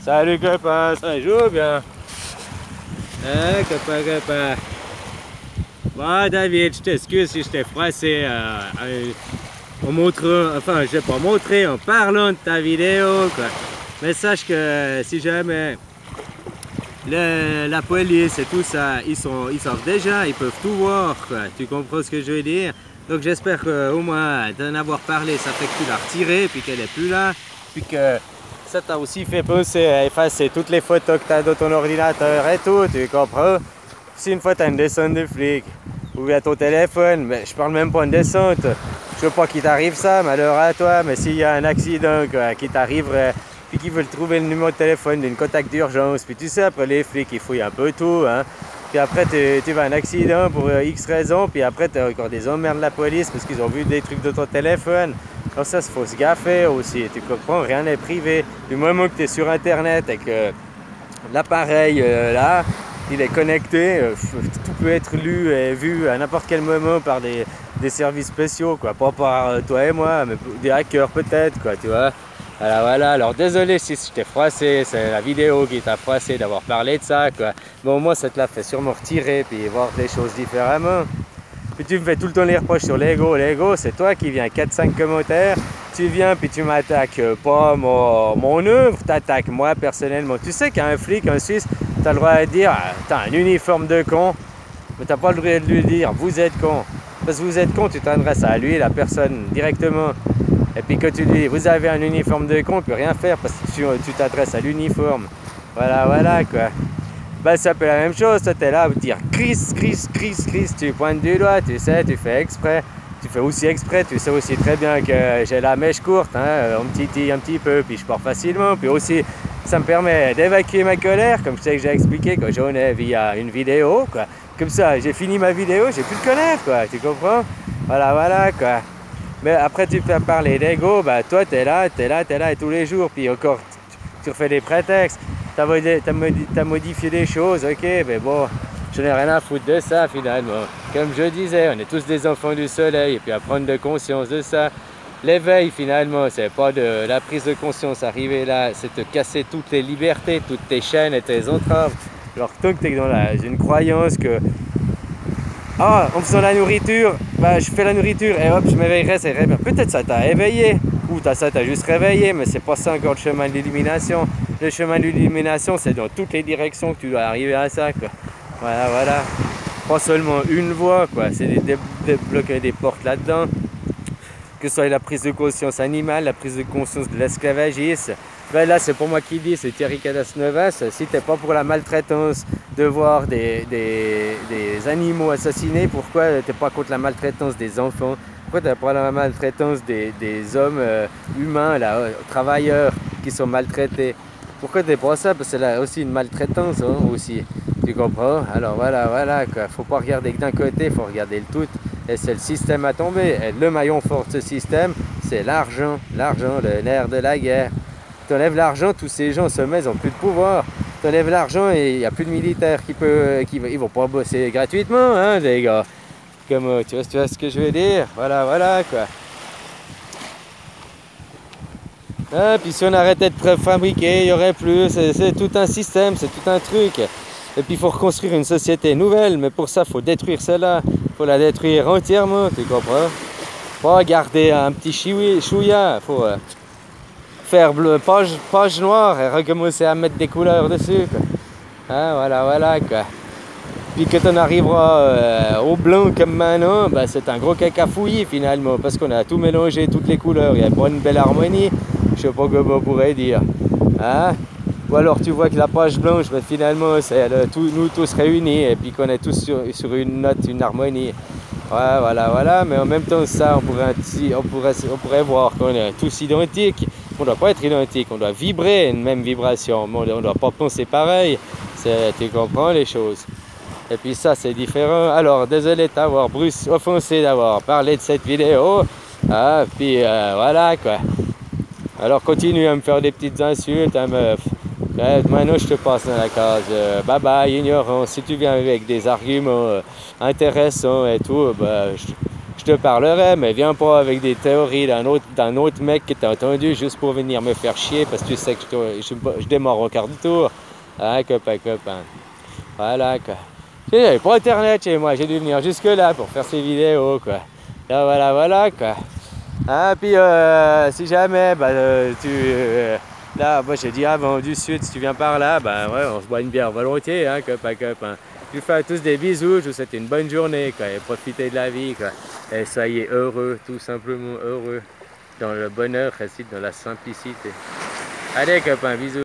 Salut copain, ça joue bien? Copain. Bon David, je t'excuse si je t'ai froissé en montrant, enfin je vais pas montrer, en parlant de ta vidéo quoi. Mais sache que si jamais la police et tout ça, ils savent déjà, ils peuvent tout voir quoi. Tu comprends ce que je veux dire? Donc j'espère qu'au moins d'en avoir parlé, ça fait que tu l'as retirée, puis qu'elle est plus là, puis que ça t'a aussi fait penser à effacer toutes les photos que tu as dans ton ordinateur et tout, tu comprends? Si une fois tu as une descente de flic, ou bien ton téléphone, mais je parle même pas de descente, je veux pas qu'il t'arrive ça, malheur à toi, mais s'il y a un accident quoi, qui t'arriverait, puis qu'ils veulent trouver le numéro de téléphone d'une contact d'urgence, puis tu sais, après les flics, ils fouillent un peu tout, hein. Puis après, tu vas à un accident pour X raison, puis après, tu as encore des emmerdes de la police parce qu'ils ont vu des trucs de ton téléphone. Donc ça, il faut se gaffer aussi, tu comprends, rien n'est privé. Du moment que tu es sur Internet et que l'appareil, là, il est connecté, tout peut être lu et vu à n'importe quel moment par des services spéciaux, quoi. Pas par toi et moi, mais des hackers peut-être, quoi, tu vois. Voilà, alors désolé si je t'ai froissé, c'est la vidéo qui t'a froissé d'avoir parlé de ça, quoi. Bon, moi, ça te l'a fait sûrement retirer, puis voir les choses différemment. Puis tu me fais tout le temps les reproches sur Lego. Lego, c'est toi qui viens, 4-5 commentaires, tu viens, puis tu m'attaques pas mon œuvre, t'attaques moi personnellement. Tu sais qu'un flic, un Suisse, t'as le droit de dire, t'as un uniforme de con, mais t'as pas le droit de lui dire, vous êtes con. Parce que vous êtes con, tu t'adresses à lui, la personne, directement. Et puis que tu dis, vous avez un uniforme de con, on peut rien faire parce que tu t'adresses à l'uniforme. Voilà quoi. Ben c'est un peu la même chose, toi t'es là à dire Chris, tu pointes du doigt, tu sais, tu fais exprès. Tu fais aussi exprès, tu sais aussi très bien que j'ai la mèche courte, hein, on me titille un petit peu, puis je pars facilement. Puis aussi, ça me permet d'évacuer ma colère, comme je sais que j'ai expliqué quand j'en ai via une vidéo, quoi. Comme ça, j'ai fini ma vidéo, j'ai plus de colère, quoi, tu comprends? Voilà, quoi. Mais après tu fais parler d'ego, bah toi t'es là et tous les jours, puis encore tu refais des prétextes, t'as modifié des choses, ok, mais bon, je n'ai rien à foutre de ça finalement. Comme je disais, on est tous des enfants du soleil, et puis à prendre de conscience de ça. L'éveil finalement, c'est pas de la prise de conscience, arriver là, c'est de casser toutes les libertés, toutes tes chaînes et tes entraves. Alors tant que tu es dans une croyance que en faisant la nourriture, bah, je fais la nourriture et hop, je m'éveillerai, c'est bien. Peut-être ça t'a éveillé, ou ça t'a juste réveillé, mais c'est pas ça encore le chemin de l'illumination. Le chemin de l'illumination, c'est dans toutes les directions que tu dois arriver à ça, quoi. Voilà. Pas seulement une voie, quoi. C'est débloquer des portes là-dedans. Que ce soit la prise de conscience animale, la prise de conscience de l'esclavagisme. Ben là, c'est pour moi qui dis, c'est Thierry Cadasnovas. Si t'es pas pour la maltraitance, de voir des animaux assassinés, pourquoi t'es pas contre la maltraitance des enfants? Pourquoi t'es pas la maltraitance des hommes humains, là, travailleurs qui sont maltraités? Pourquoi t'es pas ça? Parce que c'est là aussi une maltraitance, hein, aussi. Tu comprends? Alors voilà, quoi. Faut pas regarder que d'un côté, faut regarder le tout. Et c'est le système à tomber. Et le maillon fort de ce système, c'est l'argent. L'argent, le nerf de la guerre. Tu enlèves l'argent, tous ces gens sommet, ils n'ont plus de pouvoir. Tu enlèves l'argent et il n'y a plus de militaires ils vont pas bosser gratuitement, hein, les gars. Comme, tu vois ce que je veux dire? Voilà, quoi. Ah, puis si on arrêtait de préfabriquer, il y aurait plus. C'est tout un système, c'est tout un truc. Et puis il faut reconstruire une société nouvelle, mais pour ça, il faut détruire celle-là. Il faut la détruire entièrement, tu comprends? Pas garder un petit chouïa, il faut faire page noire et recommencer à mettre des couleurs dessus, quoi. Hein, voilà, quoi. Puis quand on arrivera au blanc comme maintenant, bah, c'est un gros cacafouillis finalement, parce qu'on a tout mélangé, toutes les couleurs, il n'y a pas une belle harmonie, je sais pas comment on pourrait dire. Hein? Ou alors tu vois que la page blanche, bah, finalement, c'est nous tous réunis, et puis qu'on est tous sur une note, une harmonie. Ouais, voilà, mais en même temps, ça, on pourrait voir qu'on est tous identiques. On ne doit pas être identiques, on doit vibrer une même vibration, mais on ne doit pas penser pareil. Tu comprends les choses. Et puis ça, c'est différent. Alors, désolé de t'avoir offensé d'avoir parlé de cette vidéo. Ah, puis voilà, quoi. Alors, continue à me faire des petites insultes, hein, meuf. Maintenant, je te passe dans la case. Bye bye, ignorant. Si tu viens avec des arguments intéressants et tout, bah, je te parlerai, mais viens pas avec des théories d'un autre mec que t'as entendu juste pour venir me faire chier parce que tu sais que je démarre au quart de tour. Hein, copain. Voilà, quoi. J'avais pas internet chez moi, j'ai dû venir jusque là pour faire ces vidéos, quoi. Là, voilà, quoi. Hein, puis si jamais, là, moi j'ai dit avant du sud, si tu viens par là, ouais, on se boit une bière volontiers, hein, copain. Je vous fais à tous des bisous, je vous souhaite une bonne journée, quoi, et profitez de la vie, quoi. Et soyez heureux, tout simplement heureux, dans le bonheur, réside dans la simplicité. Allez, copain, bisous.